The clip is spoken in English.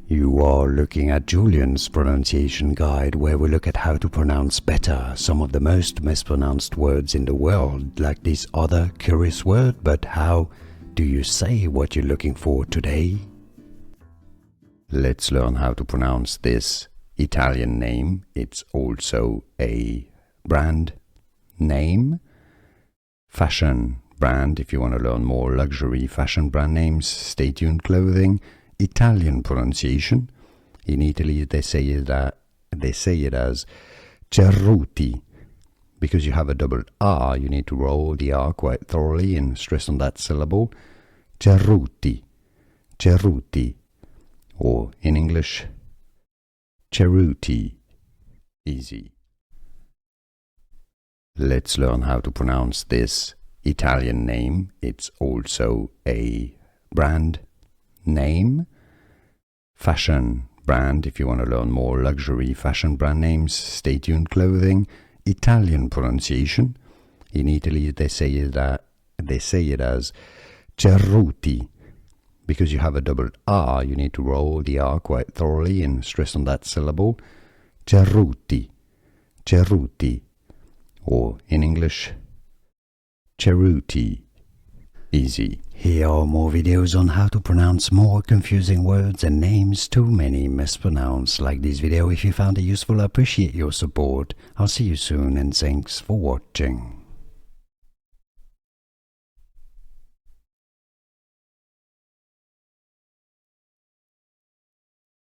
You are looking at Julian's pronunciation guide, where we look at how to pronounce better some of the most mispronounced words in the world, like this other curious word. But how do you say what you're looking for today? Let's learn how to pronounce this Italian name. It's also a brand name, fashion brand. If you want to learn more luxury fashion brand names, stay tuned. Clothing, Italian pronunciation. In Italy, they say it as Cerruti. Because you have a double R, you need to roll the R quite thoroughly and stress on that syllable. Cerruti, Cerruti. Or in English, Cerruti. Easy. Let's learn how to pronounce this Italian name. It's also a brand name, fashion brand. If you want to learn more luxury fashion brand names, stay tuned. Clothing, Italian pronunciation. In Italy, they say it as Cerruti. Because you have a double R, you need to roll the R quite thoroughly and stress on that syllable. Cerruti, Cerruti. Or in English, Cerruti. Easy. Here are more videos on how to pronounce more confusing words and names too many mispronounced. Like this video if you found it useful. I appreciate your support. I'll see you soon and thanks for watching.